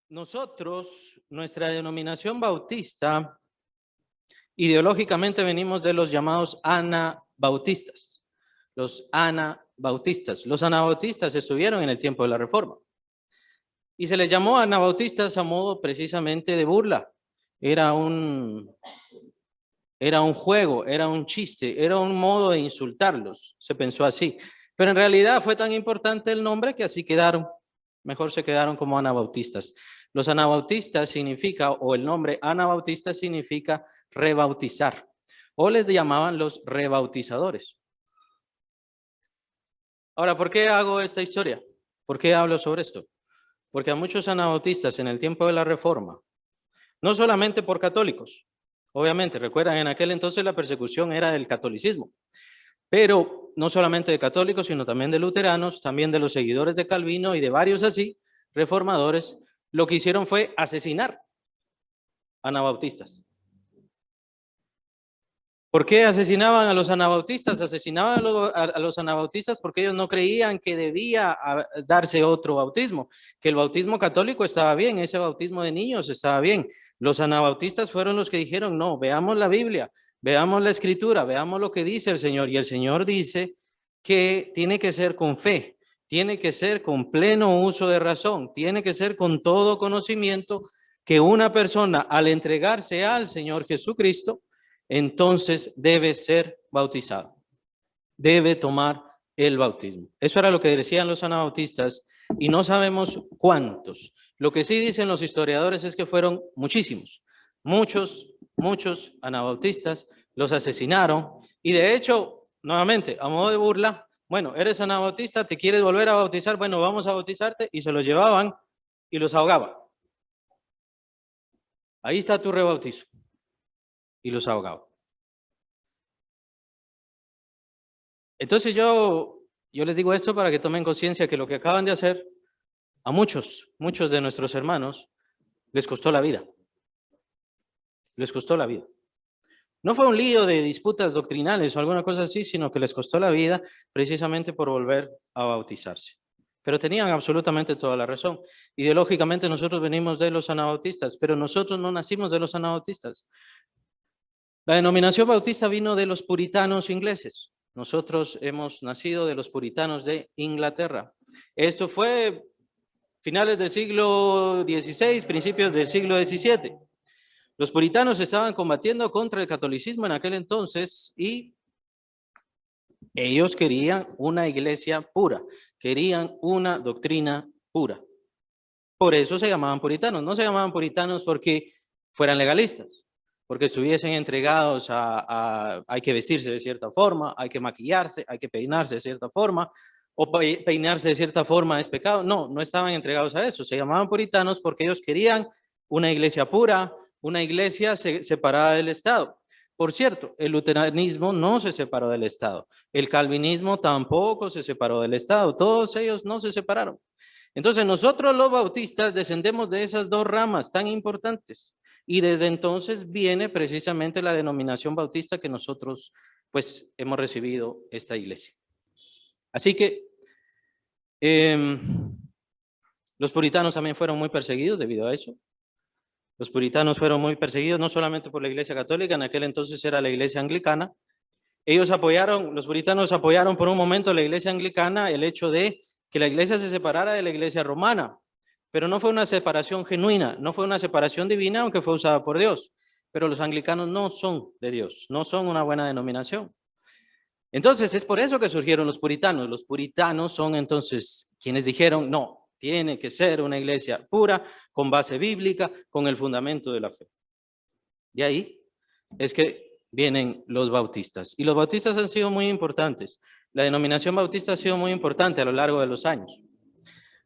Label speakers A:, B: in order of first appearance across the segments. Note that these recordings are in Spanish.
A: Nosotros, nuestra denominación bautista, ideológicamente venimos de los llamados anabautistas. Los anabautistas. Los anabautistas estuvieron en el tiempo de la Reforma. Y se les llamó anabautistas a modo precisamente de burla. Era un juego, era un chiste, era un modo de insultarlos. Se pensó así. Pero en realidad fue tan importante el nombre que así quedaron. Mejor se quedaron como anabautistas. Los anabautistas significa, o el nombre anabautista significa rebautizar. O les llamaban los rebautizadores. Ahora, ¿por qué hago esta historia? ¿Por qué hablo sobre esto? Porque a muchos anabautistas en el tiempo de la Reforma, no solamente por católicos, obviamente, recuerdan, en aquel entonces la persecución era del catolicismo, pero no solamente de católicos, sino también de luteranos, también de los seguidores de Calvino y de varios así, reformadores, lo que hicieron fue asesinar anabautistas. ¿Por qué asesinaban a los anabautistas? Asesinaban a los anabautistas porque ellos no creían que debía darse otro bautismo, que el bautismo católico estaba bien, ese bautismo de niños estaba bien. Los anabautistas fueron los que dijeron, no, veamos la Biblia, veamos la Escritura, veamos lo que dice el Señor. Y el Señor dice que tiene que ser con fe, tiene que ser con pleno uso de razón, tiene que ser con todo conocimiento que una persona al entregarse al Señor Jesucristo, entonces debe ser bautizado, debe tomar el bautismo. Eso era lo que decían los anabautistas y no sabemos cuántos. Lo que sí dicen los historiadores es que fueron muchísimos, muchos anabautistas, los asesinaron y de hecho, nuevamente, a modo de burla, bueno, eres anabautista, te quieres volver a bautizar, bueno, vamos a bautizarte, y se los llevaban y los ahogaban. Ahí está tu rebautizo. Y los ahogaba. Entonces yo les digo esto para que tomen conciencia que lo que acaban de hacer a muchos de nuestros hermanos les costó la vida. Les costó la vida. No fue un lío de disputas doctrinales o alguna cosa así, sino que les costó la vida precisamente por volver a bautizarse. Pero tenían absolutamente toda la razón. Ideológicamente nosotros venimos de los anabautistas, pero nosotros no nacimos de los anabautistas. La denominación bautista vino de los puritanos ingleses. Nosotros hemos nacido de los puritanos de Inglaterra. Esto fue finales del siglo XVI, principios del siglo XVII. Los puritanos estaban combatiendo contra el catolicismo en aquel entonces y ellos querían una iglesia pura, querían una doctrina pura. Por eso se llamaban puritanos. No se llamaban puritanos porque fueran legalistas, porque estuviesen entregados hay que vestirse de cierta forma, hay que maquillarse, hay que peinarse de cierta forma, o peinarse de cierta forma es pecado. No, no estaban entregados a eso. Se llamaban puritanos porque ellos querían una iglesia pura, una iglesia separada del Estado. Por cierto, el luteranismo no se separó del Estado. El calvinismo tampoco se separó del Estado. Todos ellos no se separaron. Entonces nosotros los bautistas descendemos de esas dos ramas tan importantes. Y desde entonces viene precisamente la denominación bautista que nosotros pues hemos recibido esta iglesia. Así que los puritanos también fueron muy perseguidos debido a eso. Los puritanos fueron muy perseguidos no solamente por la iglesia católica, en aquel entonces era la iglesia anglicana. Los puritanos apoyaron por un momento la iglesia anglicana el hecho de que la iglesia se separara de la iglesia romana. Pero no fue una separación genuina, no fue una separación divina, aunque fue usada por Dios. Pero los anglicanos no son de Dios, no son una buena denominación. Entonces, es por eso que surgieron los puritanos. Los puritanos son entonces quienes dijeron, no, tiene que ser una iglesia pura, con base bíblica, con el fundamento de la fe. De ahí es que vienen los bautistas. Y los bautistas han sido muy importantes. La denominación bautista ha sido muy importante a lo largo de los años.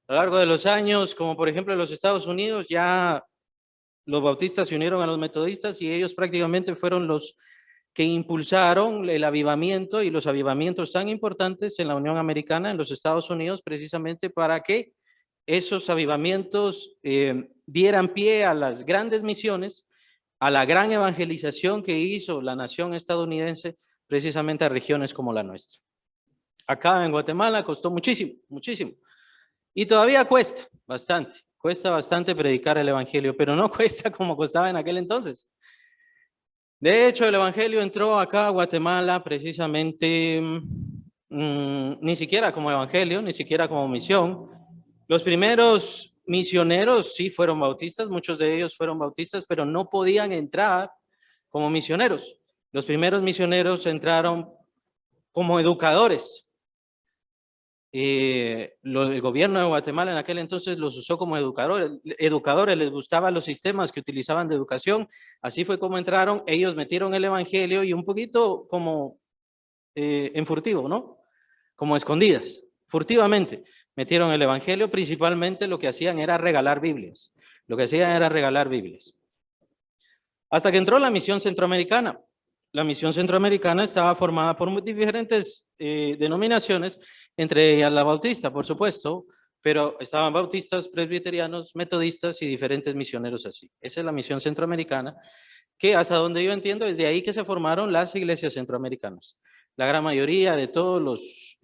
A: A lo largo de los años, como por ejemplo en los Estados Unidos, ya los bautistas se unieron a los metodistas y ellos prácticamente fueron los que impulsaron el avivamiento y los avivamientos tan importantes en la Unión Americana, en los Estados Unidos, precisamente para que esos avivamientos dieran pie a las grandes misiones, a la gran evangelización que hizo la nación estadounidense precisamente a regiones como la nuestra. Acá en Guatemala costó muchísimo. Y todavía cuesta bastante. Cuesta bastante predicar el evangelio, pero no cuesta como costaba en aquel entonces. De hecho, el evangelio entró acá a Guatemala precisamente ni siquiera como evangelio, ni siquiera como misión. Los primeros misioneros sí fueron bautistas, muchos de ellos fueron bautistas, pero no podían entrar como misioneros. Los primeros misioneros entraron como educadores. El gobierno de Guatemala en aquel entonces los usó como educadores, les gustaban los sistemas que utilizaban de educación, así fue como entraron, ellos metieron el evangelio y un poquito como en furtivo, ¿no? Como escondidas, furtivamente metieron el evangelio, principalmente lo que hacían era regalar Biblias, hasta que entró la misión centroamericana. La misión centroamericana estaba formada por diferentes denominaciones, entre ellas la bautista, por supuesto, pero estaban bautistas, presbiterianos, metodistas y diferentes misioneros así. Esa es la misión centroamericana, que hasta donde yo entiendo es de ahí que se formaron las iglesias centroamericanas. La gran mayoría de todos los...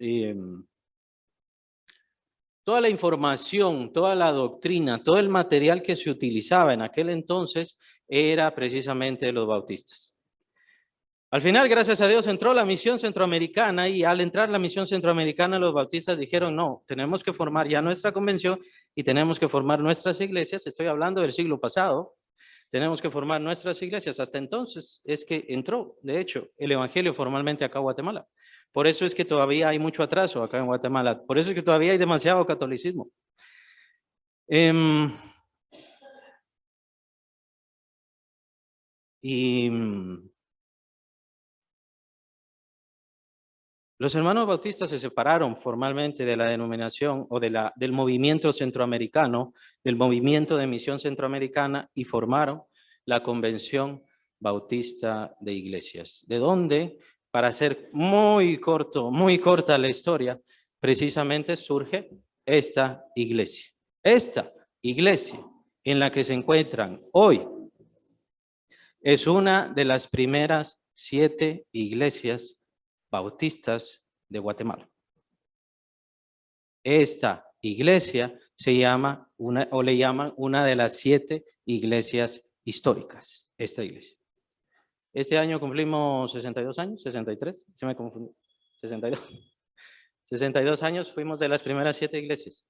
A: toda la información, toda la doctrina, todo el material que se utilizaba en aquel entonces era precisamente de los bautistas. Al final, gracias a Dios, entró la misión centroamericana y al entrar la misión centroamericana, los bautistas dijeron, no, tenemos que formar ya nuestra convención y tenemos que formar nuestras iglesias. Estoy hablando del siglo pasado. Tenemos que formar nuestras iglesias. Hasta entonces es que entró, de hecho, el evangelio formalmente acá a Guatemala. Por eso es que todavía hay mucho atraso acá en Guatemala. Por eso es que todavía hay demasiado catolicismo. Los hermanos bautistas se separaron formalmente de la denominación o del movimiento centroamericano, del movimiento de misión centroamericana y formaron la Convención Bautista de Iglesias. ¿De dónde? Para hacer muy corta la historia, precisamente surge esta iglesia. Esta iglesia en la que se encuentran hoy es una de las primeras 7 iglesias bautistas de Guatemala. Esta iglesia se llama le llaman una de las 7 iglesias históricas, esta iglesia. Este año cumplimos 62 años, 63, se me confundió, 62. 62 años fuimos de las primeras 7 iglesias.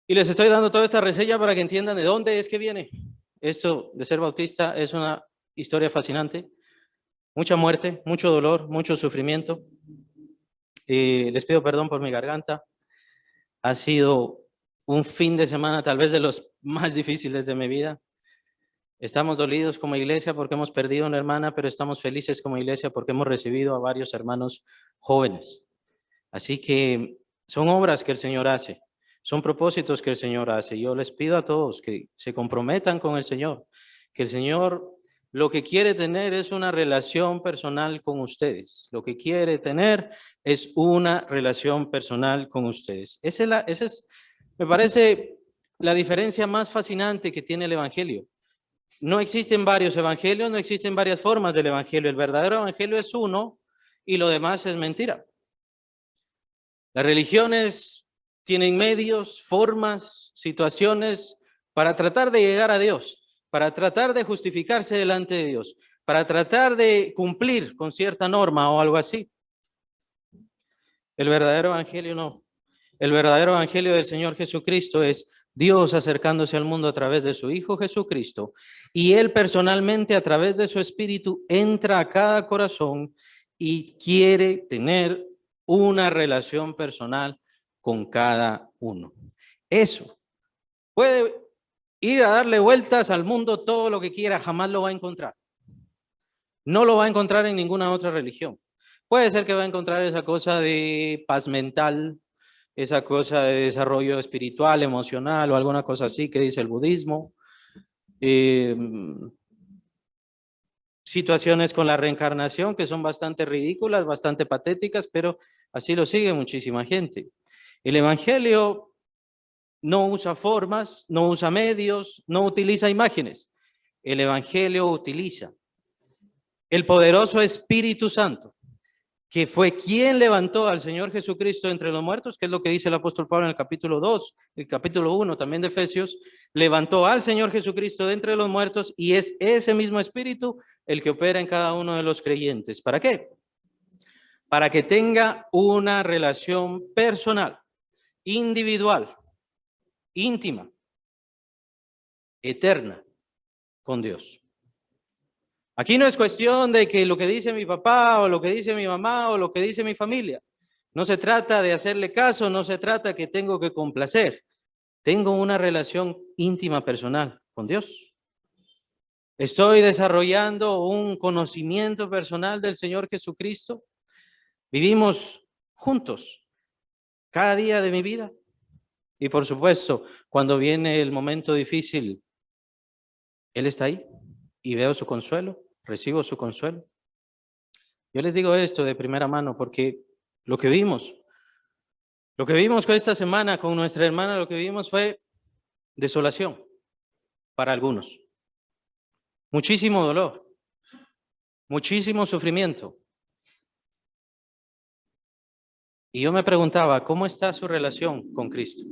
A: Y les estoy dando toda esta reseña para que entiendan de dónde es que viene. Esto de ser bautista es una historia fascinante. Mucha muerte, mucho dolor, mucho sufrimiento. Les pido perdón por mi garganta. Ha sido un fin de semana tal vez de los más difíciles de mi vida. Estamos dolidos como iglesia porque hemos perdido una hermana, pero estamos felices como iglesia porque hemos recibido a varios hermanos jóvenes. Así que son obras que el Señor hace, son propósitos que el Señor hace. Yo les pido a todos que se comprometan con el Señor, que el Señor lo que quiere tener es una relación personal con ustedes. Lo que quiere tener es una relación personal con ustedes. Esa es, me parece, la diferencia más fascinante que tiene el Evangelio. No existen varios evangelios, no existen varias formas del Evangelio. El verdadero Evangelio es uno y lo demás es mentira. Las religiones tienen medios, formas, situaciones para tratar de llegar a Dios, para tratar de justificarse delante de Dios, para tratar de cumplir con cierta norma o algo así. El verdadero evangelio no. El verdadero evangelio del Señor Jesucristo es Dios acercándose al mundo a través de su Hijo Jesucristo, y Él personalmente a través de su Espíritu entra a cada corazón y quiere tener una relación personal con cada uno. Eso puede ir a darle vueltas al mundo todo lo que quiera, jamás lo va a encontrar. No lo va a encontrar en ninguna otra religión. Puede ser que va a encontrar esa cosa de paz mental, esa cosa de desarrollo espiritual, emocional o alguna cosa así que dice el budismo. Situaciones con la reencarnación que son bastante ridículas, bastante patéticas, pero así lo sigue muchísima gente. El Evangelio no usa formas, no usa medios, no utiliza imágenes. El Evangelio utiliza el poderoso Espíritu Santo que fue quien levantó al Señor Jesucristo entre los muertos, que es lo que dice el apóstol Pablo en el capítulo 2, el capítulo 1 también de Efesios, levantó al Señor Jesucristo de entre los muertos y es ese mismo Espíritu el que opera en cada uno de los creyentes. ¿Para qué? Para que tenga una relación personal, individual, íntima, eterna con Dios. Aquí no es cuestión de que lo que dice mi papá o lo que dice mi mamá o lo que dice mi familia. No se trata de hacerle caso, no se trata que tengo que complacer. Tengo una relación íntima personal con Dios. Estoy desarrollando un conocimiento personal del Señor Jesucristo. Vivimos juntos cada día de mi vida. Y por supuesto, cuando viene el momento difícil, Él está ahí y veo su consuelo, recibo su consuelo. Yo les digo esto de primera mano porque lo que vimos con esta semana, con nuestra hermana, lo que vimos fue desolación para algunos. Muchísimo dolor, muchísimo sufrimiento. Y yo me preguntaba, ¿cómo está su relación con Cristo?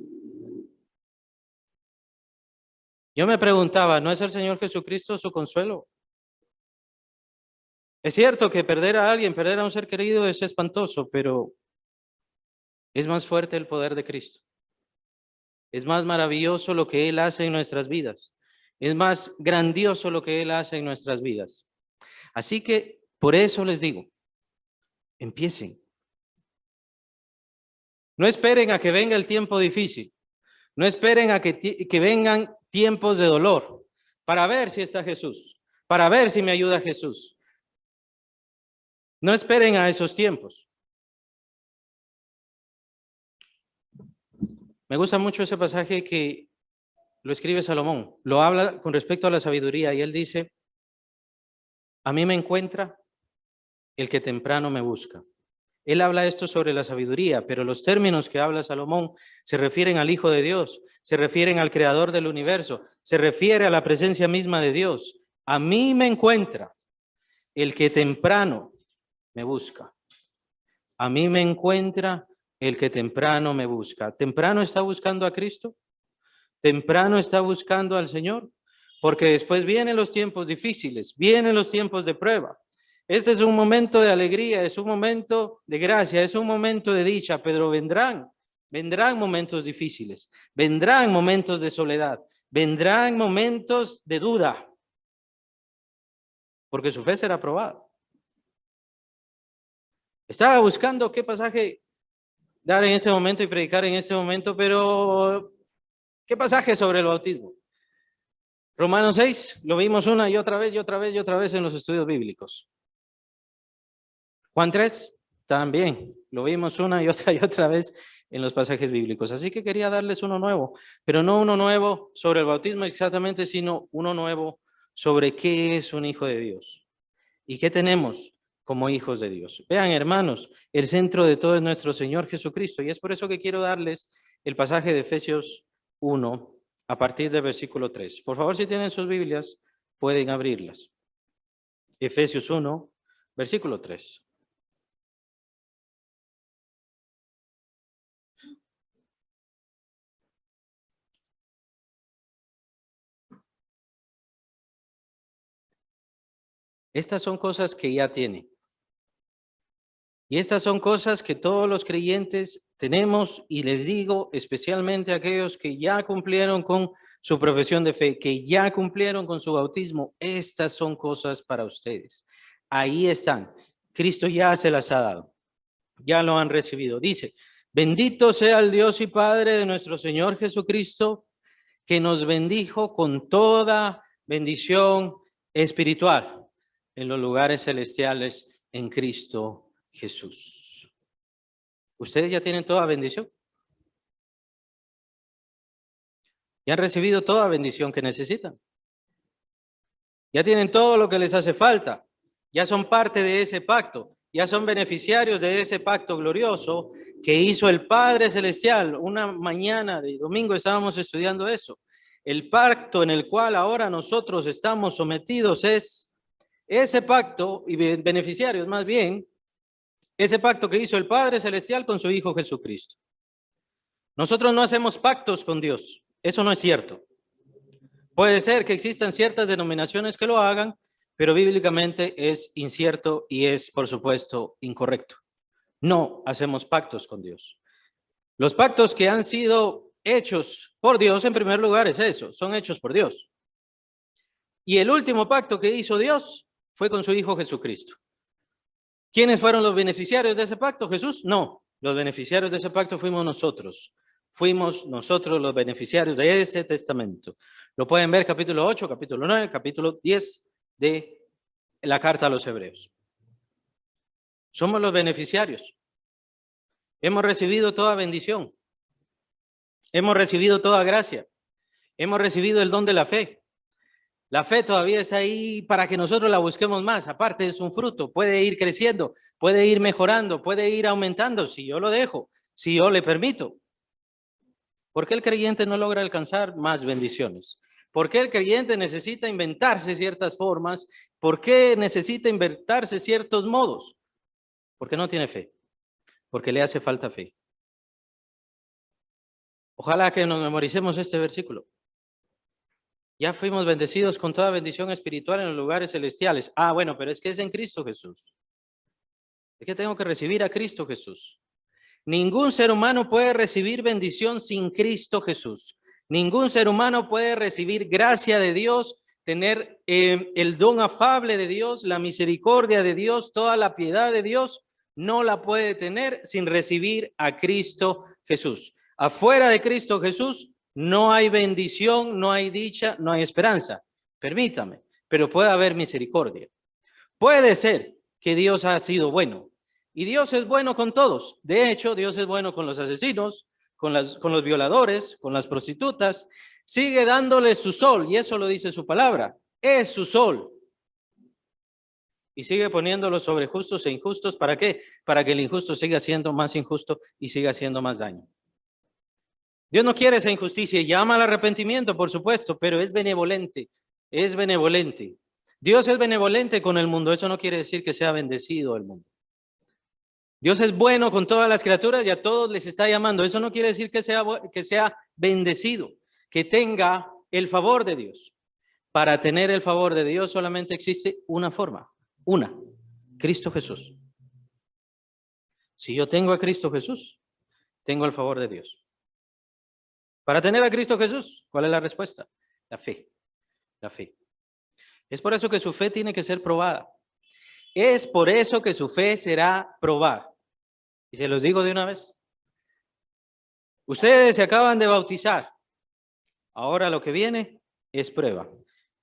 A: Yo me preguntaba, ¿no es el Señor Jesucristo su consuelo? Es cierto que perder a alguien, perder a un ser querido es espantoso, pero es más fuerte el poder de Cristo. Es más maravilloso lo que Él hace en nuestras vidas. Es más grandioso lo que Él hace en nuestras vidas. Así que por eso les digo, empiecen. No esperen a que venga el tiempo difícil. No esperen a que vengan tiempos de dolor para ver si está Jesús, para ver si me ayuda Jesús. No esperen a esos tiempos. Me gusta mucho ese pasaje que lo escribe Salomón. Lo habla con respecto a la sabiduría y él dice, a mí me encuentra el que temprano me busca. Él habla esto sobre la sabiduría, pero los términos que habla Salomón se refieren al Hijo de Dios, se refieren al Creador del universo, se refiere a la presencia misma de Dios. A mí me encuentra el que temprano me busca. A mí me encuentra el que temprano me busca. ¿Temprano está buscando a Cristo? ¿Temprano está buscando al Señor? Porque después vienen los tiempos difíciles, vienen los tiempos de prueba. Este es un momento de alegría, es un momento de gracia, es un momento de dicha, pero vendrán momentos difíciles, vendrán momentos de soledad, vendrán momentos de duda, porque su fe será probada. Estaba buscando qué pasaje dar en ese momento y predicar en ese momento, pero ¿qué pasaje sobre el bautismo? Romanos 6, lo vimos una y otra vez y otra vez y otra vez en los estudios bíblicos. Juan 3, también lo vimos una y otra vez en los pasajes bíblicos. Así que quería darles uno nuevo, pero no uno nuevo sobre el bautismo exactamente, sino uno nuevo sobre qué es un hijo de Dios y qué tenemos como hijos de Dios. Vean, hermanos, el centro de todo es nuestro Señor Jesucristo y es por eso que quiero darles el pasaje de Efesios 1 a partir del versículo 3. Por favor, si tienen sus Biblias, pueden abrirlas. Efesios 1, versículo 3. Estas son cosas que ya tienen. Y estas son cosas que todos los creyentes tenemos y les digo especialmente a aquellos que ya cumplieron con su profesión de fe, que ya cumplieron con su bautismo. Estas son cosas para ustedes. Ahí están. Cristo ya se las ha dado. Ya lo han recibido. Dice, bendito sea el Dios y Padre de nuestro Señor Jesucristo, que nos bendijo con toda bendición espiritual en los lugares celestiales en Cristo Jesús. ¿Ustedes ya tienen toda bendición? ¿Ya han recibido toda bendición que necesitan? ¿Ya tienen todo lo que les hace falta? ¿Ya son parte de ese pacto? ¿Ya son beneficiarios de ese pacto glorioso que hizo el Padre Celestial? Una mañana de domingo estábamos estudiando eso. El pacto en el cual ahora nosotros estamos sometidos es ese pacto, y beneficiarios más bien, Ese pacto que hizo el Padre Celestial con su Hijo Jesucristo. Nosotros no hacemos pactos con Dios. Eso no es cierto. Puede ser que existan ciertas denominaciones que lo hagan, pero bíblicamente es incierto y es, por supuesto, incorrecto. No hacemos pactos con Dios. Los pactos que han sido hechos por Dios, en primer lugar, es eso, son hechos por Dios. Y el último pacto que hizo Dios fue con su Hijo Jesucristo. ¿Quiénes fueron los beneficiarios de ese pacto? ¿Jesús? No, los beneficiarios de ese pacto fuimos nosotros. Fuimos nosotros los beneficiarios de ese testamento. Lo pueden ver capítulo 8, capítulo 9, capítulo 10 de la carta a los Hebreos. Somos los beneficiarios. Hemos recibido toda bendición. Hemos recibido toda gracia. Hemos recibido el don de la fe. La fe todavía está ahí para que nosotros la busquemos más. Aparte es un fruto, puede ir creciendo, puede ir mejorando, puede ir aumentando si yo lo dejo, si yo le permito. ¿Por qué el creyente no logra alcanzar más bendiciones? ¿Por qué el creyente necesita inventarse ciertas formas? ¿Por qué necesita inventarse ciertos modos? Porque no tiene fe, porque le hace falta fe. Ojalá que nos memoricemos este versículo. Ya fuimos bendecidos con toda bendición espiritual en los lugares celestiales. Ah, bueno, pero es que es en Cristo Jesús. Es que tengo que recibir a Cristo Jesús. Ningún ser humano puede recibir bendición sin Cristo Jesús. Ningún ser humano puede recibir gracia de Dios, tener el don afable de Dios, la misericordia de Dios, toda la piedad de Dios, no la puede tener sin recibir a Cristo Jesús. Afuera de Cristo Jesús no hay bendición, no hay dicha, no hay esperanza. Permítame, pero puede haber misericordia. Puede ser que Dios ha sido bueno. Y Dios es bueno con todos. De hecho, Dios es bueno con los asesinos, con los violadores, con las prostitutas. Sigue dándole su sol, y eso lo dice su palabra. Es su sol. Y sigue poniéndolo sobre justos e injustos. ¿Para qué? Para que el injusto siga siendo más injusto y siga haciendo más daño. Dios no quiere esa injusticia y llama al arrepentimiento, por supuesto, pero es benevolente. Es benevolente. Dios es benevolente con el mundo. Eso no quiere decir que sea bendecido el mundo. Dios es bueno con todas las criaturas y a todos les está llamando. Eso no quiere decir que sea bendecido, que tenga el favor de Dios. Para tener el favor de Dios solamente existe una forma, una, Cristo Jesús. Si yo tengo a Cristo Jesús, tengo el favor de Dios. Para tener a Cristo Jesús, ¿cuál es la respuesta? La fe, la fe. Es por eso que su fe tiene que ser probada. Es por eso que su fe será probada. Y se los digo de una vez. Ustedes se acaban de bautizar. Ahora lo que viene es prueba.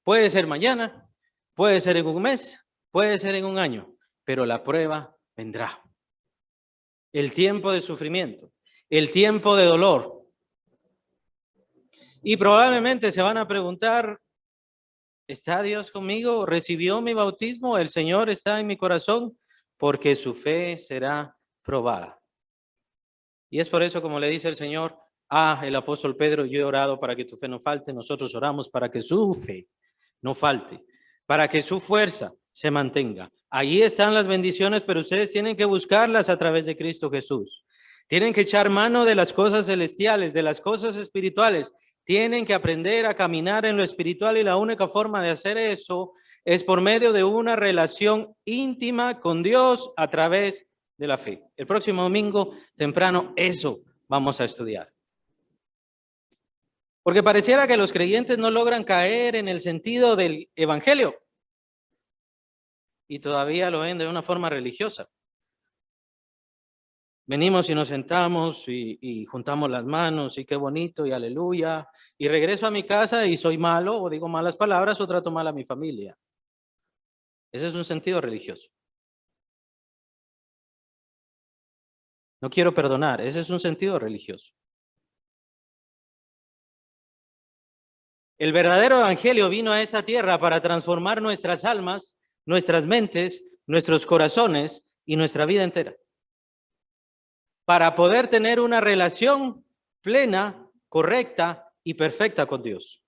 A: Puede ser mañana, puede ser en un mes, puede ser en un año, pero la prueba vendrá. El tiempo de sufrimiento, el tiempo de dolor. Y probablemente se van a preguntar, ¿está Dios conmigo? ¿Recibió mi bautismo? ¿El Señor está en mi corazón? Porque su fe será probada. Y es por eso, como le dice el Señor a el apóstol Pedro, yo he orado para que tu fe no falte, nosotros oramos para que su fe no falte, para que su fuerza se mantenga. Ahí están las bendiciones, pero ustedes tienen que buscarlas a través de Cristo Jesús. Tienen que echar mano de las cosas celestiales, de las cosas espirituales. Tienen que aprender a caminar en lo espiritual y la única forma de hacer eso es por medio de una relación íntima con Dios a través de la fe. El próximo domingo temprano eso vamos a estudiar. Porque pareciera que los creyentes no logran caer en el sentido del evangelio y todavía lo ven de una forma religiosa. Venimos y nos sentamos y juntamos las manos y qué bonito y aleluya. Y regreso a mi casa y soy malo o digo malas palabras o trato mal a mi familia. Ese es un sentido religioso. No quiero perdonar, ese es un sentido religioso. El verdadero evangelio vino a esta tierra para transformar nuestras almas, nuestras mentes, nuestros corazones y nuestra vida entera. Para poder tener una relación plena, correcta y perfecta con Dios.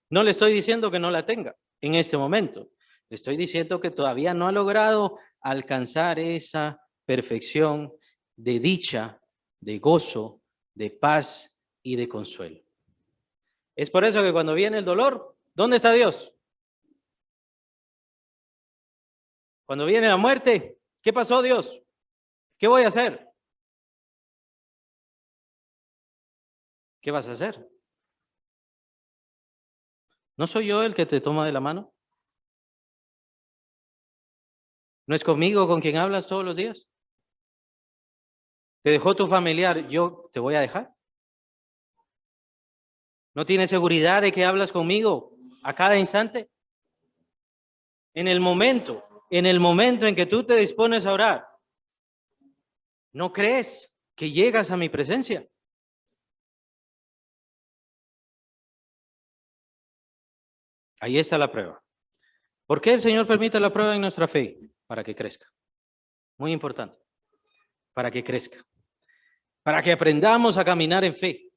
A: No le estoy diciendo que no la tenga en este momento. Le estoy diciendo que todavía no ha logrado alcanzar esa perfección, de dicha, de gozo, de paz y de consuelo. Es por eso que cuando viene el dolor, ¿dónde está Dios? Cuando viene la muerte, ¿qué pasó, Dios? ¿Qué voy a hacer? ¿Qué vas a hacer? ¿No soy yo el que te toma de la mano? ¿No es conmigo con quien hablas todos los días? ¿Te dejó tu familiar? ¿Yo te voy a dejar? ¿No tienes seguridad de que hablas conmigo a cada instante? En el momento en que tú te dispones a orar, ¿no crees que llegas a mi presencia? Ahí está la prueba. ¿Por qué el Señor permite la prueba en nuestra fe? Para que crezca. Muy importante. Para que crezca. Para que aprendamos a caminar en fe.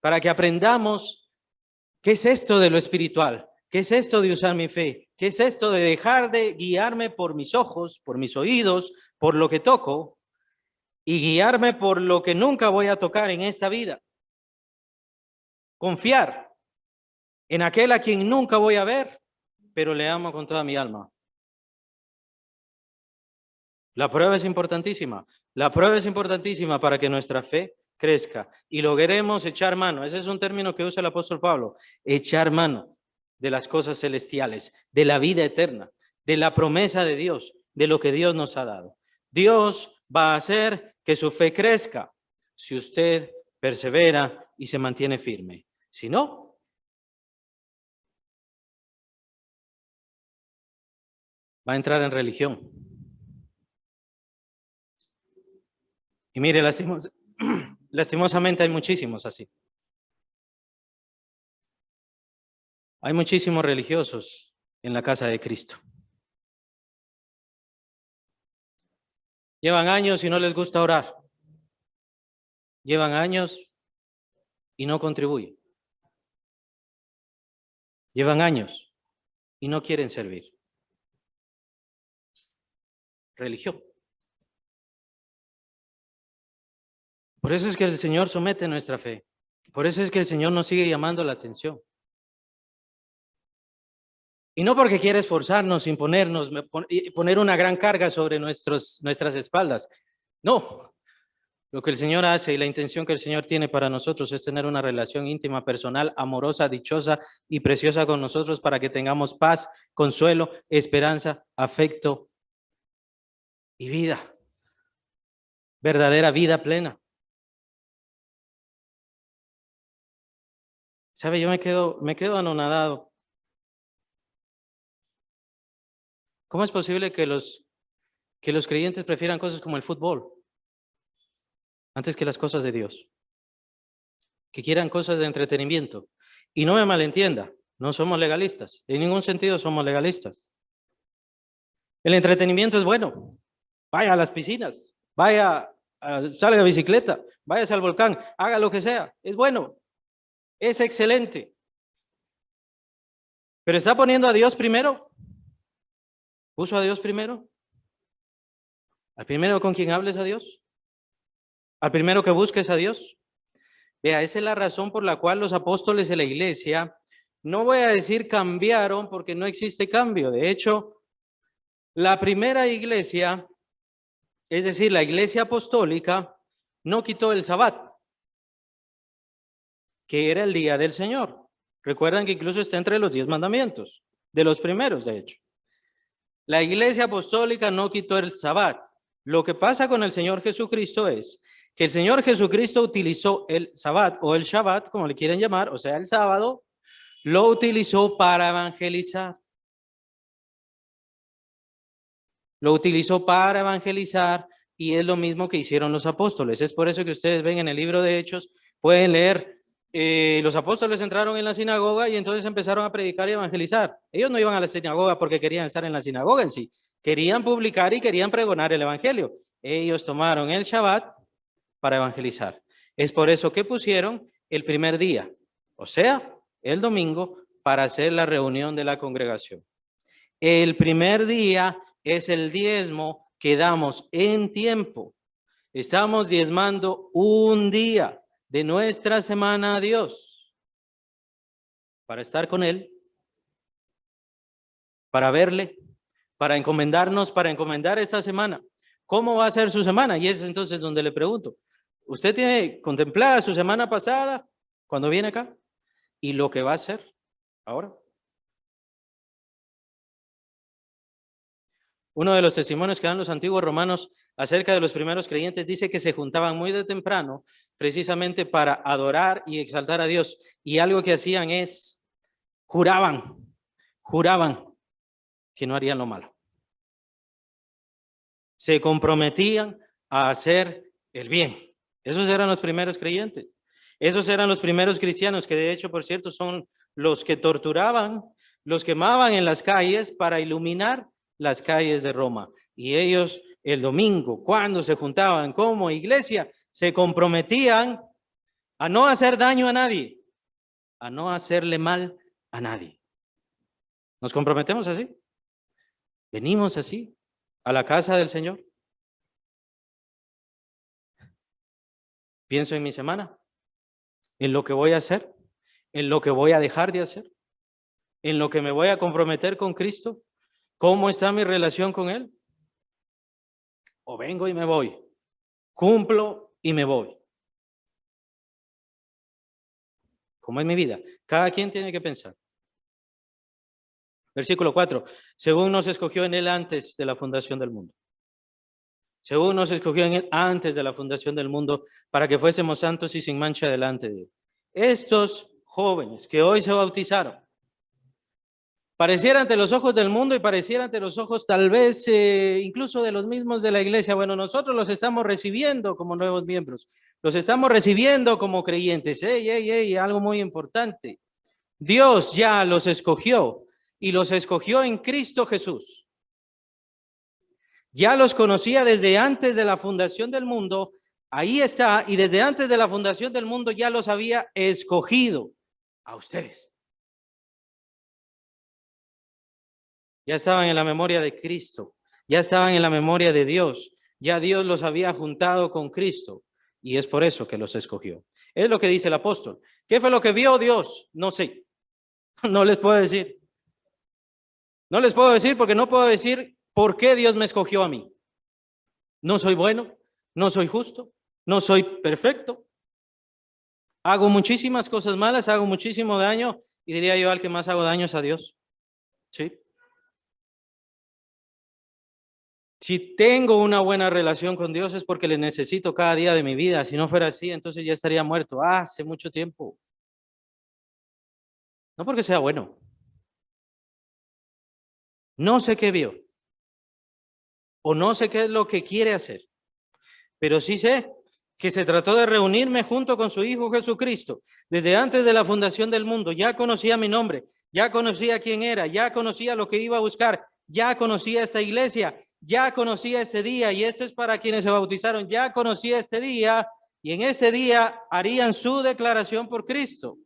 A: Para que aprendamos qué es esto de lo espiritual. ¿Qué es esto de usar mi fe? ¿Qué es esto de dejar de guiarme por mis ojos, por mis oídos, por lo que toco y guiarme por lo que nunca voy a tocar en esta vida? Confiar en aquel a quien nunca voy a ver, pero le amo con toda mi alma. La prueba es importantísima. La prueba es importantísima para que nuestra fe crezca y logremos echar mano. Ese es un término que usa el apóstol Pablo. Echar mano de las cosas celestiales, de la vida eterna, de la promesa de Dios, de lo que Dios nos ha dado. Dios va a hacer que su fe crezca si usted persevera y se mantiene firme. Si no, va a entrar en religión. Y mire, lastimosamente hay muchísimos así. Hay muchísimos religiosos en la casa de Cristo. Llevan años y no les gusta orar. Llevan años y no contribuyen. Llevan años y no quieren servir. Religión. Por eso es que el Señor somete nuestra fe. Por eso es que el Señor nos sigue llamando la atención. Y no porque quiere esforzarnos, imponernos, poner una gran carga sobre nuestras espaldas. No. Lo que el Señor hace y la intención que el Señor tiene para nosotros es tener una relación íntima, personal, amorosa, dichosa y preciosa con nosotros para que tengamos paz, consuelo, esperanza, afecto y vida. Verdadera vida plena. ¿Sabe? Yo me quedo anonadado. ¿Cómo es posible que los creyentes prefieran cosas como el fútbol antes que las cosas de Dios? Que quieran cosas de entretenimiento. Y no me malentienda, no somos legalistas. En ningún sentido somos legalistas. El entretenimiento es bueno. Vaya a las piscinas, salga a bicicleta, váyase al volcán, haga lo que sea. Es bueno, es excelente. Pero ¿está poniendo a Dios primero? ¿Puso a Dios primero? ¿Al primero con quien hables a Dios? ¿Al primero que busques a Dios? Vea, esa es la razón por la cual los apóstoles de la iglesia, no voy a decir cambiaron porque no existe cambio. De hecho, la primera iglesia, es decir, la iglesia apostólica, no quitó el Sabbat, que era el día del Señor. Recuerdan que incluso está entre los 10 mandamientos, de los primeros, de hecho. La iglesia apostólica no quitó el Sabbat. Lo que pasa con el Señor Jesucristo es que el Señor Jesucristo utilizó el Sabbat o el Shabbat, como le quieren llamar, o sea, el sábado, lo utilizó para evangelizar. Lo utilizó para evangelizar y es lo mismo que hicieron los apóstoles. Es por eso que ustedes ven en el libro de Hechos, pueden leer, los apóstoles entraron en la sinagoga y entonces empezaron a predicar y evangelizar. Ellos no iban a la sinagoga porque querían estar en la sinagoga en sí, querían publicar y querían pregonar el evangelio. Ellos tomaron el Shabbat para evangelizar. Es por eso que pusieron el primer día, o sea, el domingo, para hacer la reunión de la congregación. El primer día es el diezmo quedamos en tiempo. Estamos diezmando un día de nuestra semana a Dios para estar con Él, para verle, para encomendarnos, para encomendar esta semana. ¿Cómo va a ser su semana? Y es entonces donde le pregunto, ¿usted tiene contemplada su semana pasada cuando viene acá? ¿Y lo que va a hacer ahora? Uno de los testimonios que dan los antiguos romanos acerca de los primeros creyentes dice que se juntaban muy de temprano precisamente para adorar y exaltar a Dios. Y algo que hacían es juraban que no harían lo malo. Se comprometían a hacer el bien. Esos eran los primeros creyentes. Esos eran los primeros cristianos que de hecho, por cierto, son los que torturaban, los quemaban en las calles para iluminar las calles de Roma. Y ellos el domingo, cuando se juntaban como iglesia, se comprometían a no hacer daño a nadie, a no hacerle mal a nadie. ¿Nos comprometemos así? ¿Venimos así a la casa del Señor? Pienso en mi semana, en lo que voy a hacer, en lo que voy a dejar de hacer, en lo que me voy a comprometer con Cristo. ¿Cómo está mi relación con Él? O vengo y me voy, cumplo y me voy. ¿Cómo es mi vida? Cada quien tiene que pensar. Versículo 4. Según nos escogió en Él antes de la fundación del mundo. Según nos escogió en Él antes de la fundación del mundo, para que fuésemos santos y sin mancha delante de Él. Estos jóvenes que hoy se bautizaron, pareciera ante los ojos del mundo y pareciera ante los ojos tal vez incluso de los mismos de la iglesia. Bueno, nosotros los estamos recibiendo como nuevos miembros, los estamos recibiendo como creyentes. Algo muy importante. Dios ya los escogió y los escogió en Cristo Jesús. Ya los conocía desde antes de la fundación del mundo. Ahí está, y desde antes de la fundación del mundo ya los había escogido a ustedes. Ya estaban en la memoria de Cristo, ya estaban en la memoria de Dios, ya Dios los había juntado con Cristo y es por eso que los escogió. Es lo que dice el apóstol. ¿Qué fue lo que vio Dios? No sé, no les puedo decir. No les puedo decir porque no puedo decir por qué Dios me escogió a mí. No soy bueno, no soy justo, no soy perfecto. Hago muchísimas cosas malas, hago muchísimo daño y diría yo al que más hago daño es a Dios. Sí. Si tengo una buena relación con Dios es porque le necesito cada día de mi vida. Si no fuera así, entonces ya estaría muerto hace mucho tiempo. No porque sea bueno. No sé qué vio. O no sé qué es lo que quiere hacer. Pero sí sé que se trató de reunirme junto con su Hijo Jesucristo. Desde antes de la fundación del mundo, ya conocía mi nombre, ya conocía quién era, ya conocía lo que iba a buscar, ya conocía esta iglesia, ya conocía este día, y esto es para quienes se bautizaron, ya conocía este día, y en este día harían su declaración por Cristo.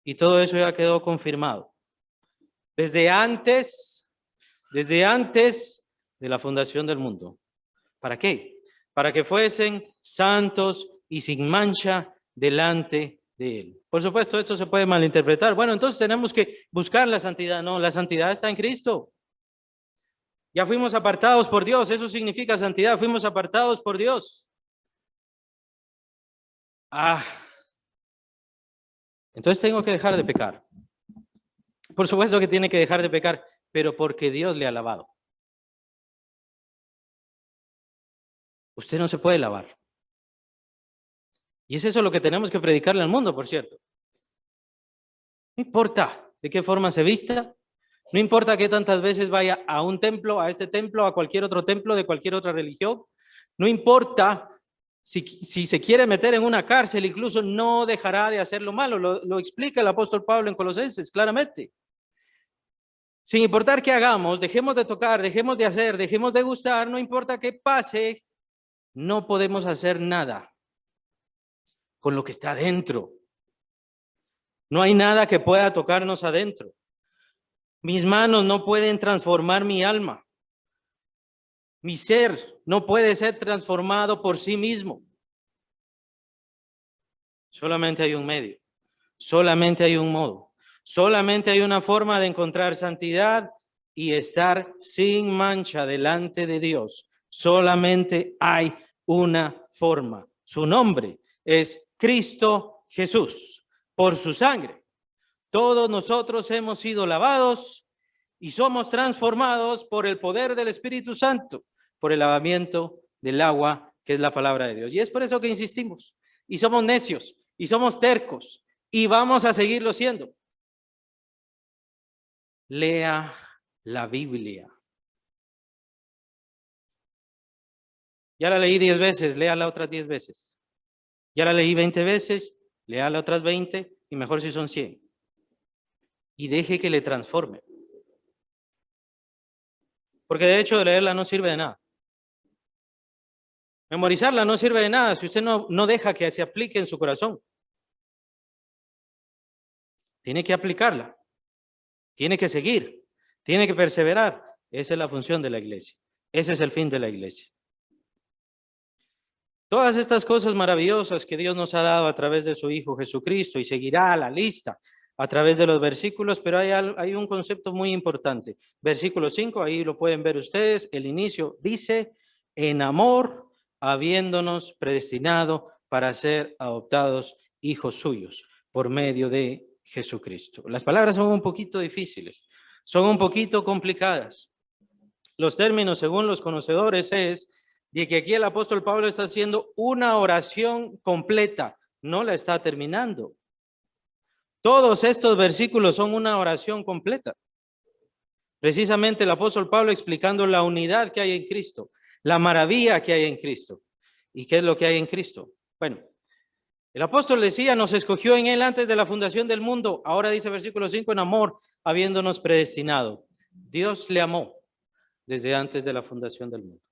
A: Y todo eso ya quedó confirmado. Desde antes de la fundación del mundo. ¿Para qué? Para que fuesen santos y sin mancha delante de Él. Por supuesto, esto se puede malinterpretar. Bueno, entonces tenemos que buscar la santidad. No, la santidad está en Cristo. Ya fuimos apartados por Dios. Eso significa santidad. Fuimos apartados por Dios. Entonces tengo que dejar de pecar. Por supuesto que tiene que dejar de pecar, pero porque Dios le ha lavado. Usted no se puede lavar. Y es eso lo que tenemos que predicarle al mundo, por cierto. No importa de qué forma se vista, no importa que tantas veces vaya a un templo, a este templo, a cualquier otro templo de cualquier otra religión, no importa si se quiere meter en una cárcel, incluso no dejará de hacer lo malo. Lo explica el apóstol Pablo en Colosenses claramente. Sin importar qué hagamos, dejemos de tocar, dejemos de hacer, dejemos de gustar, no importa qué pase, no podemos hacer nada con lo que está adentro. No hay nada que pueda tocarnos adentro. Mis manos no pueden transformar mi alma. Mi ser no puede ser transformado por sí mismo. Solamente hay un medio, solamente hay un modo, solamente hay una forma de encontrar santidad y estar sin mancha delante de Dios. Solamente hay una forma. Su nombre es Cristo Jesús. Por su sangre, todos nosotros hemos sido lavados y somos transformados por el poder del Espíritu Santo, por el lavamiento del agua, que es la palabra de Dios. Y es por eso que insistimos, y somos necios, y somos tercos, y vamos a seguirlo siendo. Lea la Biblia. Ya la leí 10 veces, léala otras 10 veces. Ya la leí 20 veces, léala otras 20, y mejor si son 100. Y deje que le transforme. Porque de hecho de leerla no sirve de nada. Memorizarla no sirve de nada si usted no deja que se aplique en su corazón. Tiene que aplicarla, tiene que seguir, tiene que perseverar. Esa es la función de la iglesia. Ese es el fin de la iglesia. Todas estas cosas maravillosas que Dios nos ha dado a través de su Hijo Jesucristo, y seguirá la lista a través de los versículos, pero hay un concepto muy importante. Versículo 5, ahí lo pueden ver ustedes, el inicio dice, en amor, habiéndonos predestinado para ser adoptados hijos suyos por medio de Jesucristo. Las palabras son un poquito difíciles, son un poquito complicadas. Los términos, según los conocedores, es de que aquí el apóstol Pablo está haciendo una oración completa, no la está terminando. Todos estos versículos son una oración completa. Precisamente el apóstol Pablo explicando la unidad que hay en Cristo, la maravilla que hay en Cristo. ¿Y qué es lo que hay en Cristo? Bueno, el apóstol decía, nos escogió en él antes de la fundación del mundo. Ahora dice versículo 5, en amor, habiéndonos predestinado. Dios le amó desde antes de la fundación del mundo.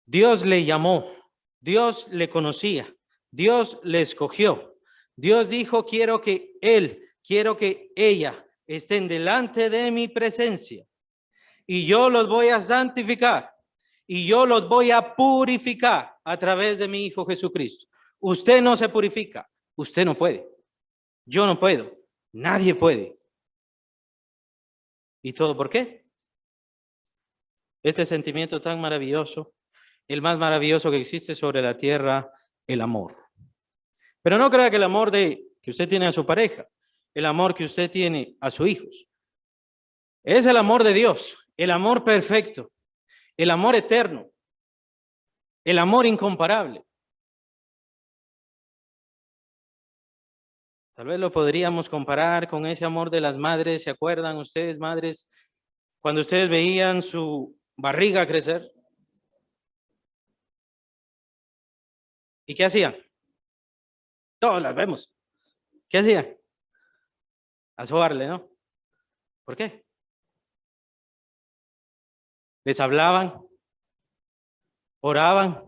A: Dios le llamó, Dios le conocía, Dios le escogió. Dios dijo, quiero que él, quiero que ella estén delante de mi presencia y yo los voy a santificar y yo los voy a purificar a través de mi Hijo Jesucristo. Usted no se purifica, usted no puede, yo no puedo, nadie puede. ¿Y todo por qué? Este sentimiento tan maravilloso, el más maravilloso que existe sobre la tierra, el amor. Pero no crea que el amor que usted tiene a su pareja, el amor que usted tiene a sus hijos, es el amor de Dios, el amor perfecto, el amor eterno, el amor incomparable. Tal vez lo podríamos comparar con ese amor de las madres. ¿Se acuerdan ustedes, madres, cuando ustedes veían su barriga crecer? ¿Y qué hacían? Todos las vemos. ¿Qué hacían? A sobarle, ¿no? ¿Por qué? Les hablaban, oraban,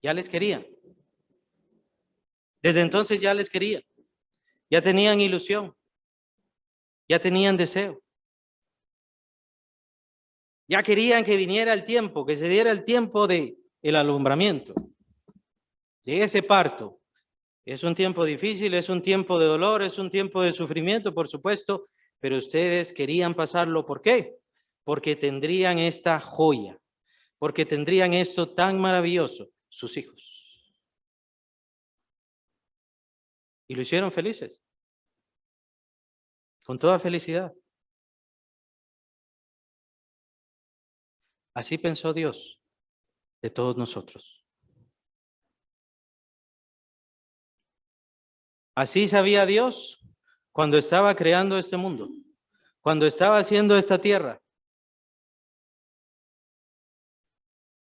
A: ya les querían. Desde entonces ya les querían, ya tenían ilusión, ya tenían deseo. Ya querían que viniera el tiempo, que se diera el tiempo de el alumbramiento, de ese parto. Es un tiempo difícil, es un tiempo de dolor, es un tiempo de sufrimiento, por supuesto, pero ustedes querían pasarlo. ¿Por qué? Porque tendrían esta joya, porque tendrían esto tan maravilloso, sus hijos. Y lo hicieron felices, con toda felicidad. Así pensó Dios de todos nosotros. Así sabía Dios cuando estaba creando este mundo, cuando estaba haciendo esta tierra.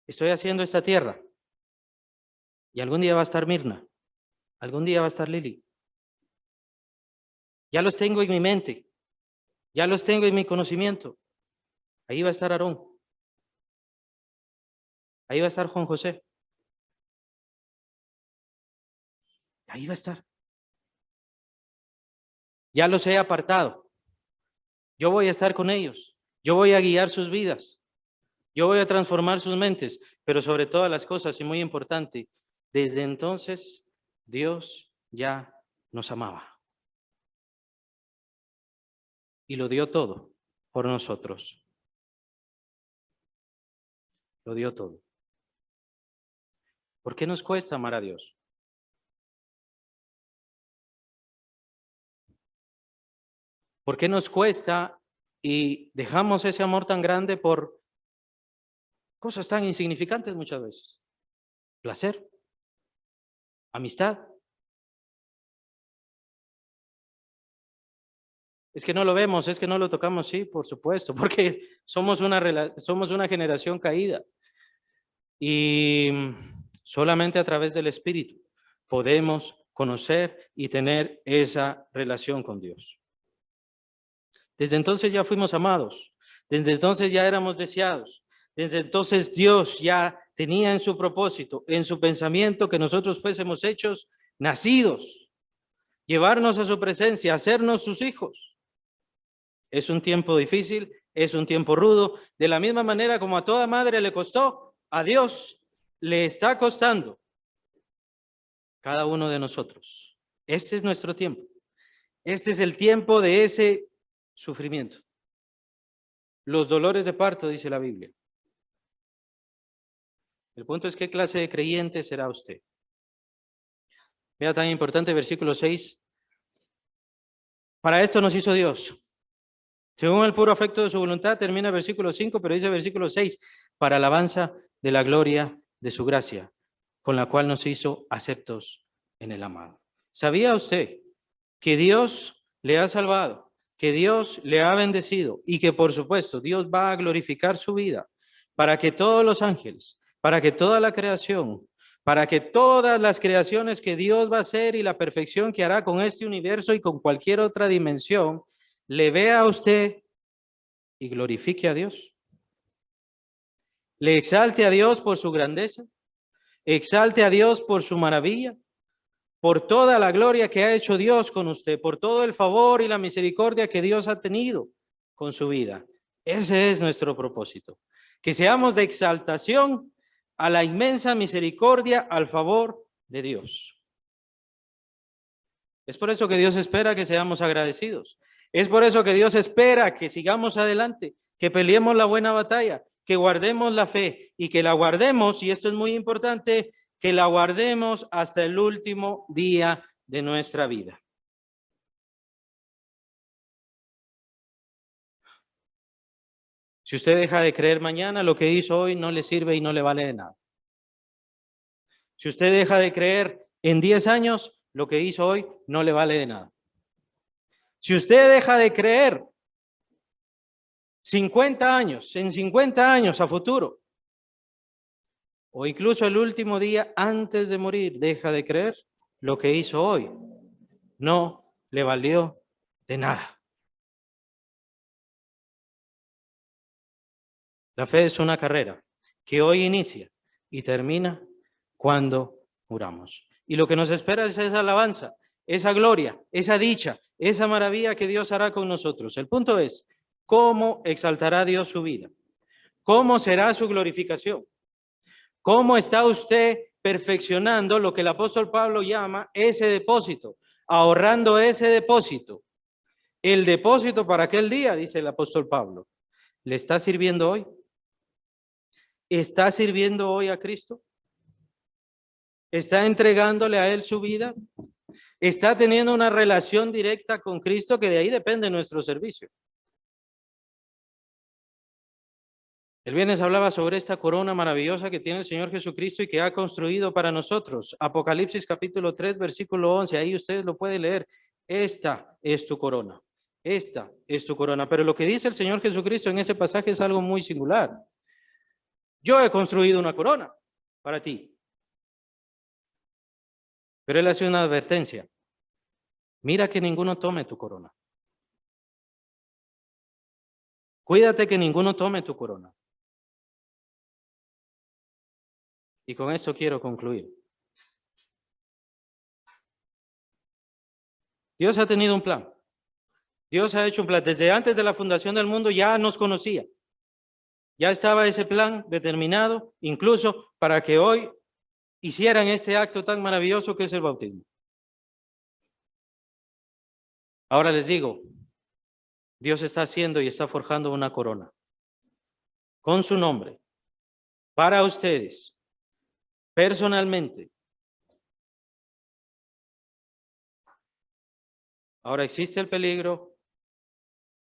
A: Estoy haciendo esta tierra y algún día va a estar Mirna, algún día va a estar Lili. Ya los tengo en mi mente, ya los tengo en mi conocimiento. Ahí va a estar Aarón, ahí va a estar Juan José, ahí va a estar. Ya los he apartado. Yo voy a estar con ellos. Yo voy a guiar sus vidas. Yo voy a transformar sus mentes. Pero sobre todas las cosas, y muy importante, desde entonces Dios ya nos amaba. Y lo dio todo por nosotros. Lo dio todo. ¿Por qué nos cuesta amar a Dios? ¿Por qué nos cuesta y dejamos ese amor tan grande por cosas tan insignificantes muchas veces? Placer, amistad. Es que no lo vemos, es que no lo tocamos, sí, por supuesto, porque somos una generación caída. Y solamente a través del Espíritu podemos conocer y tener esa relación con Dios. Desde entonces ya fuimos amados, desde entonces ya éramos deseados, desde entonces Dios ya tenía en su propósito, en su pensamiento, que nosotros fuésemos hechos nacidos, llevarnos a su presencia, hacernos sus hijos. Es un tiempo difícil, es un tiempo rudo, de la misma manera como a toda madre le costó, a Dios le está costando cada uno de nosotros. Este es nuestro tiempo. Este es el tiempo de ese sufrimiento. Los dolores de parto, dice la Biblia. El punto es qué clase de creyente será usted. Vea tan importante versículo 6. Para esto nos hizo Dios. Según el puro afecto de su voluntad, termina el versículo 5, pero dice el versículo 6, para alabanza de la gloria de su gracia, con la cual nos hizo aceptos en el amado. ¿Sabía usted que Dios le ha salvado, que Dios le ha bendecido y que por supuesto Dios va a glorificar su vida para que todos los ángeles, para que toda la creación, para que todas las creaciones que Dios va a hacer y la perfección que hará con este universo y con cualquier otra dimensión, le vea a usted y glorifique a Dios? Le exalte a Dios por su grandeza, exalte a Dios por su maravilla, por toda la gloria que ha hecho Dios con usted, por todo el favor y la misericordia que Dios ha tenido con su vida. Ese es nuestro propósito, que seamos de exaltación a la inmensa misericordia, al favor de Dios. Es por eso que Dios espera que seamos agradecidos. Es por eso que Dios espera que sigamos adelante, que peleemos la buena batalla, que guardemos la fe y que la guardemos, y esto es muy importante, que la guardemos hasta el último día de nuestra vida. Si usted deja de creer mañana, lo que hizo hoy no le sirve y no le vale de nada. Si usted deja de creer en 10 años, lo que hizo hoy no le vale de nada. Si usted deja de creer 50 años, en 50 años a futuro, o incluso el último día antes de morir, deja de creer, lo que hizo hoy no le valió de nada. La fe es una carrera que hoy inicia y termina cuando muramos. Y lo que nos espera es esa alabanza, esa gloria, esa dicha, esa maravilla que Dios hará con nosotros. El punto es, ¿cómo exaltará Dios su vida? ¿Cómo será su glorificación? ¿Cómo está usted perfeccionando lo que el apóstol Pablo llama ese depósito? Ahorrando ese depósito. El depósito para aquel día, dice el apóstol Pablo. ¿Le está sirviendo hoy? ¿Está sirviendo hoy a Cristo? ¿Está entregándole a Él su vida? ¿Está teniendo una relación directa con Cristo, que de ahí depende nuestro servicio? El viernes hablaba sobre esta corona maravillosa que tiene el Señor Jesucristo y que ha construido para nosotros. Apocalipsis capítulo 3, versículo 11, ahí ustedes lo pueden leer. Esta es tu corona, esta es tu corona. Pero lo que dice el Señor Jesucristo en ese pasaje es algo muy singular. Yo he construido una corona para ti. Pero Él hace una advertencia. Mira que ninguno tome tu corona. Cuídate que ninguno tome tu corona. Y con esto quiero concluir. Dios ha tenido un plan. Dios ha hecho un plan. Desde antes de la fundación del mundo ya nos conocía. Ya estaba ese plan determinado, incluso para que hoy hicieran este acto tan maravilloso que es el bautismo. Ahora les digo, Dios está haciendo y está forjando una corona con su nombre para ustedes, personalmente. Ahora existe el peligro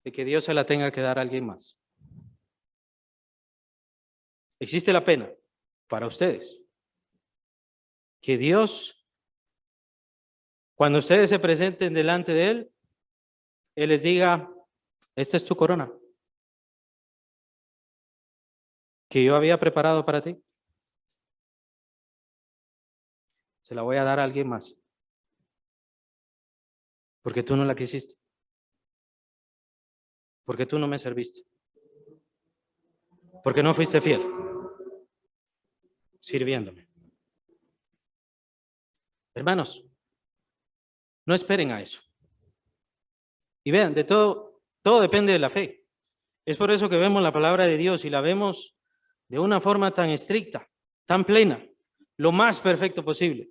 A: de que Dios se la tenga que dar a alguien más. Existe la pena para ustedes que Dios, cuando ustedes se presenten delante de Él, Él les diga, esta es tu corona que yo había preparado para ti. Se la voy a dar a alguien más. Porque tú no la quisiste. Porque tú no me serviste. Porque no fuiste fiel. Sirviéndome. Hermanos, no esperen a eso. Y vean, de todo depende de la fe. Es por eso que vemos la palabra de Dios y la vemos de una forma tan estricta, tan plena, lo más perfecto posible.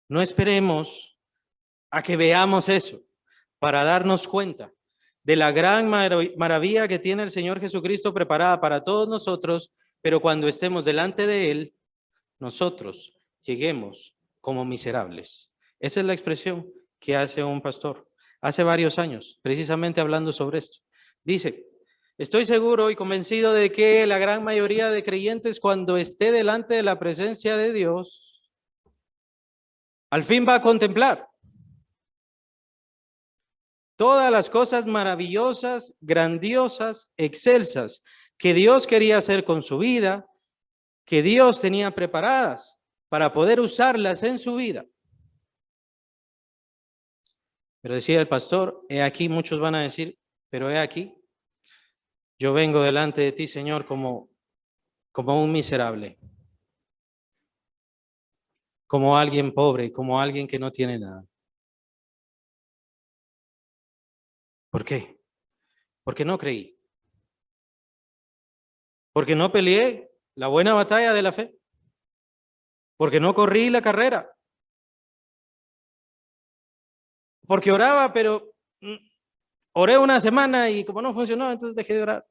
A: No esperemos a que veamos eso para darnos cuenta de la gran maravilla que tiene el Señor Jesucristo preparada para todos nosotros, pero cuando estemos delante de Él, nosotros lleguemos como miserables. Esa es la expresión que hace un pastor hace varios años, precisamente hablando sobre esto. Dice, estoy seguro y convencido de que la gran mayoría de creyentes cuando esté delante de la presencia de Dios, al fin va a contemplar todas las cosas maravillosas, grandiosas, excelsas que Dios quería hacer con su vida, que Dios tenía preparadas para poder usarlas en su vida. Pero decía el pastor, he aquí, muchos van a decir, pero he aquí, yo vengo delante de ti, Señor, como un miserable, como alguien pobre, como alguien que no tiene nada. ¿Por qué? Porque no creí. Porque no peleé la buena batalla de la fe. Porque no corrí la carrera. Porque oraba, pero oré una semana y como no funcionó, entonces dejé de orar.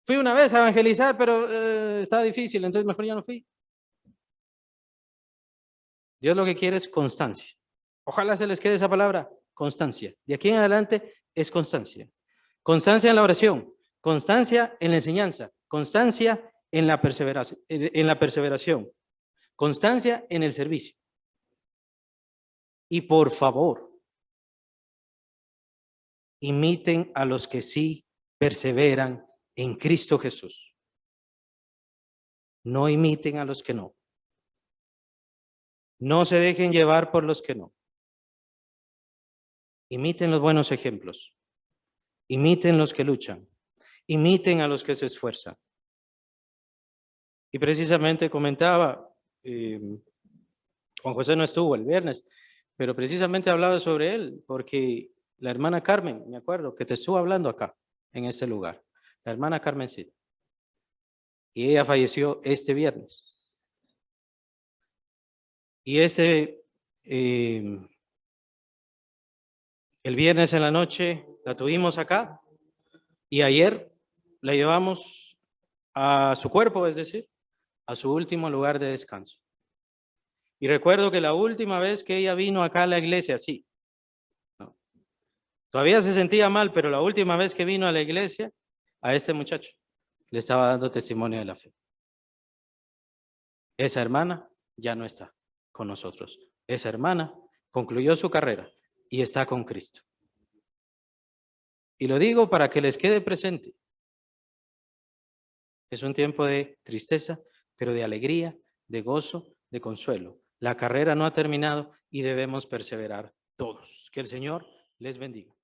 A: Fui una vez a evangelizar, pero estaba difícil, entonces mejor ya no fui. Dios lo que quiere es constancia. Ojalá se les quede esa palabra, constancia. De aquí en adelante es constancia. Constancia en la oración, constancia en la enseñanza, constancia en la perseveración, constancia en el servicio. Y por favor, imiten a los que sí perseveran en Cristo Jesús. No imiten a los que no. No se dejen llevar por los que no. Imiten los buenos ejemplos. Imiten los que luchan. Imiten a los que se esfuerzan. Y precisamente comentaba, Juan José no estuvo el viernes, pero precisamente hablaba sobre él, porque la hermana Carmen, me acuerdo, que te estuvo hablando acá, en este lugar, la hermana Carmencita, y ella falleció este viernes. Y el viernes en la noche la tuvimos acá, y ayer la llevamos a su cuerpo, es decir, a su último lugar de descanso. Y recuerdo que la última vez que ella vino acá a la iglesia, sí, ¿no? Todavía se sentía mal, pero la última vez que vino a la iglesia, a este muchacho le estaba dando testimonio de la fe. Esa hermana ya no está con nosotros. Esa hermana concluyó su carrera y está con Cristo. Y lo digo para que les quede presente. Es un tiempo de tristeza, pero de alegría, de gozo, de consuelo. La carrera no ha terminado y debemos perseverar todos. Que el Señor les bendiga.